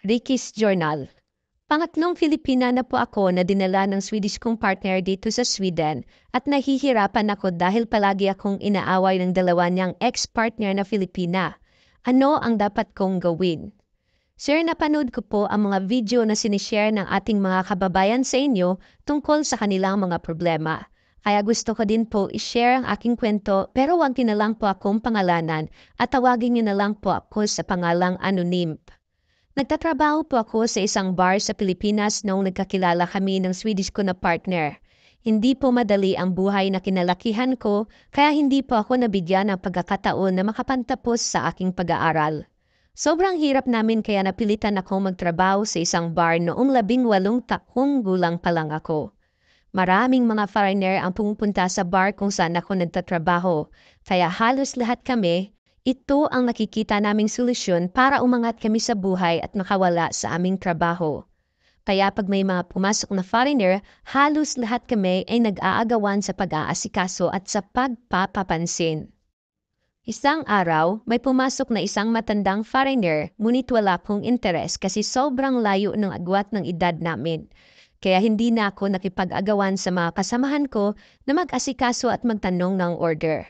Ricky's Journal. Pangatlong Filipina na po ako na dinala ng Swedish kong partner dito sa Sweden at nahihirapan ako dahil palagi akong inaaway ng dalawa niyang ex-partner na Filipina. Ano ang dapat kong gawin? Sir, napanood ko po ang mga video na sinishare ng ating mga kababayan sa inyo tungkol sa kanilang mga problema. Kaya gusto ko din po i-share ang aking kwento pero wag niyo na lang po akong pangalanan at tawagin niyo na lang po ako sa pangalang anonym. Nagtatrabaho po ako sa isang bar sa Pilipinas noong nagkakilala kami ng Swedish ko na partner. Hindi po madali ang buhay na kinalakihan ko kaya hindi po ako nabigyan ng pagkakataon na makapantapos sa aking pag-aaral. Sobrang hirap namin kaya napilitan akong magtrabaho sa isang bar noong 18 taong gulang pa lang ako. Maraming mga foreigner ang pumupunta sa bar kung saan ako nagtatrabaho, kaya halos lahat kami, ito ang nakikita naming solusyon para umangat kami sa buhay at makawala sa aming trabaho. Kaya pag may mga pumasok na foreigner, halos lahat kami ay nag-aagawan sa pag-aasikaso at sa pagpapapansin. Isang araw, may pumasok na isang matandang foreigner, ngunit wala akong interes kasi sobrang layo ng agwat ng edad namin. Kaya hindi na ako nakipag-agawan sa mga kasamahan ko na mag-asikaso at magtanong ng order.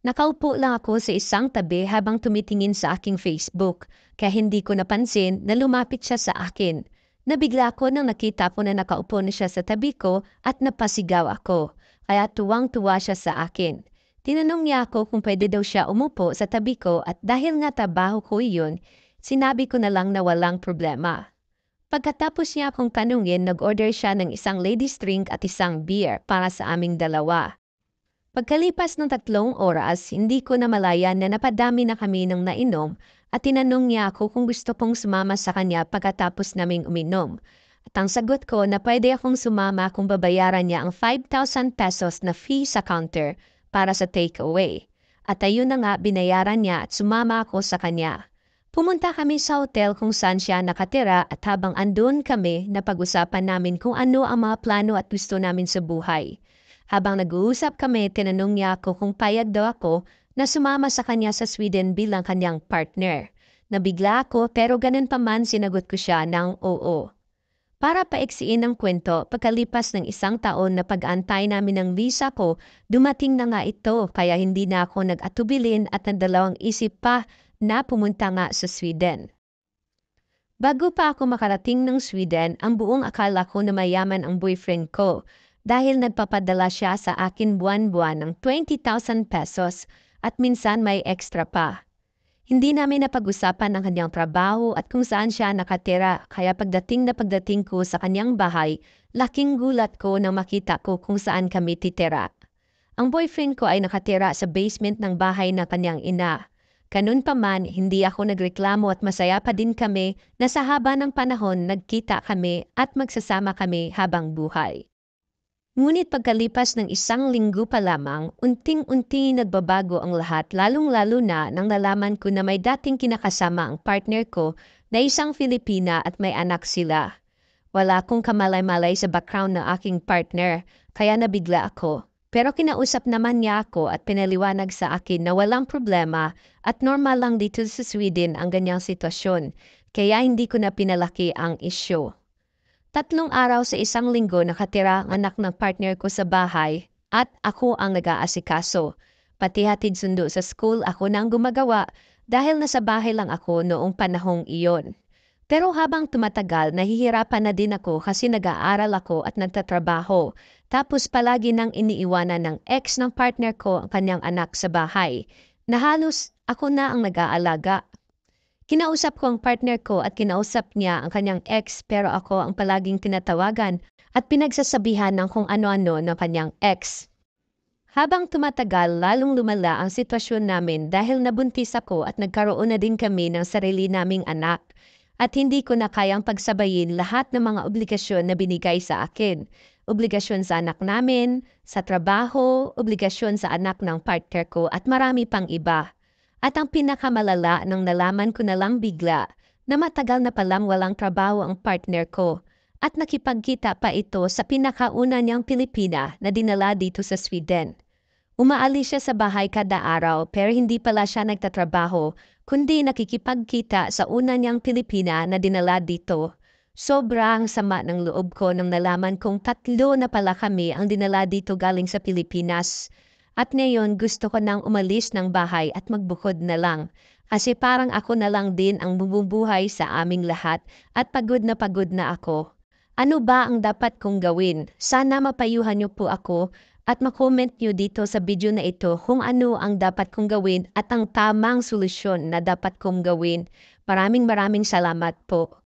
Nakaupo lang ako sa isang tabi habang tumitingin sa aking Facebook, kaya hindi ko napansin na lumapit siya sa akin. Nabigla ako nang nakita ko na nakaupo na siya sa tabi ko at napasigaw ako, kaya tuwang-tuwa siya sa akin. Tinanong niya ako kung pwede daw siya umupo sa tabi ko at dahil nga trabaho ko iyon, sinabi ko na lang na walang problema. Pagkatapos niya akong tanungin, nag-order siya ng isang ladies drink at isang beer para sa aming dalawa. Pagkalipas ng 3 oras, hindi ko na malayan na napadami na kami ng nainom at tinanong niya ako kung gusto pong sumama sa kanya pagkatapos naming uminom. At ang sagot ko na pwede akong sumama kung babayaran niya ang 5,000 pesos na fee sa counter para sa takeaway. At ayun na nga binayaran niya at sumama ako sa kanya. Pumunta kami sa hotel kung saan siya nakatira at habang andun kami, napag-usapan namin kung ano ang mga plano at gusto namin sa buhay. Habang nag-uusap kami, tinanong niya ako kung payag daw ako na sumama sa kanya sa Sweden bilang kanyang partner. Nabigla ako pero ganun pa man sinagot ko siya ng oo. Para paiksiin ang kwento, pagkalipas ng 1 taon na pag-aantay namin ng visa ko, dumating na nga ito kaya hindi na ako nag-atubilin at nagdalawang isip pa na pumunta nga sa Sweden. Bago pa ako makarating ng Sweden, ang buong akala ko na mayaman ang boyfriend ko dahil nagpapadala siya sa akin buwan-buwan ng 20,000 pesos at minsan may extra pa. Hindi namin napag-usapan ang kanyang trabaho at kung saan siya nakatira kaya pagdating ko sa kanyang bahay, laking gulat ko nang makita ko kung saan kami titira. Ang boyfriend ko ay nakatira sa basement ng bahay ng kanyang ina. Ganun pa man, hindi ako nagreklamo at masaya pa din kami na sa haba ng panahon nagkita kami at magsasama kami habang buhay. Ngunit pagkalipas ng 1 linggo pa lamang, unting-unti nagbabago ang lahat lalong-lalo na nang nalaman ko na may dating kinakasama ang partner ko na isang Filipina at may anak sila. Wala akong kamalay-malay sa background ng aking partner, kaya nabigla ako. Pero kinausap naman niya ako at pinaliwanag sa akin na walang problema at normal lang dito sa Sweden ang ganyang sitwasyon, kaya hindi ko na pinalaki ang isyu. 3 araw sa 1 linggo nakatira ang anak ng partner ko sa bahay at ako ang nag-aasikaso. Pati hatid sundo sa school ako nang gumagawa dahil nasa bahay lang ako noong panahong iyon. Pero habang tumatagal, nahihirapan na din ako kasi nag-aaral ako at nagtatrabaho. Tapos palagi nang iniiwanan ng ex ng partner ko ang kanyang anak sa bahay, na halos ako na ang nag-aalaga. Kinausap ko ang partner ko at kinausap niya ang kanyang ex pero ako ang palaging tinatawagan at pinagsasabihan ng kung ano-ano ng kanyang ex. Habang tumatagal, lalong lumala ang sitwasyon namin dahil nabuntis ako at nagkaroon na din kami ng sarili naming anak. At hindi ko na kayang pagsabayin lahat ng mga obligasyon na binigay sa akin. Obligasyon sa anak namin, sa trabaho, obligasyon sa anak ng partner ko at marami pang iba. At ang pinakamalala nang nalaman ko na lang bigla na matagal na palang walang trabaho ang partner ko at nakipagkita pa ito sa pinakauna niyang Pilipina na dinala dito sa Sweden. Umaalis siya sa bahay kada araw pero hindi pala siya nagtatrabaho, kundi nakikipagkita sa una niyang Pilipina na dinala dito. Sobrang sama ng loob ko nang nalaman kong tatlo na pala kami ang dinala dito galing sa Pilipinas. At ngayon gusto ko nang umalis ng bahay at magbukod na lang. Kasi parang ako na lang din ang bumubuhay sa aming lahat at pagod na ako. Ano ba ang dapat kong gawin? Sana mapayuhan niyo po ako at ma-comment niyo dito sa video na ito kung ano ang dapat kong gawin at ang tamang solusyon na dapat kong gawin. Maraming salamat po.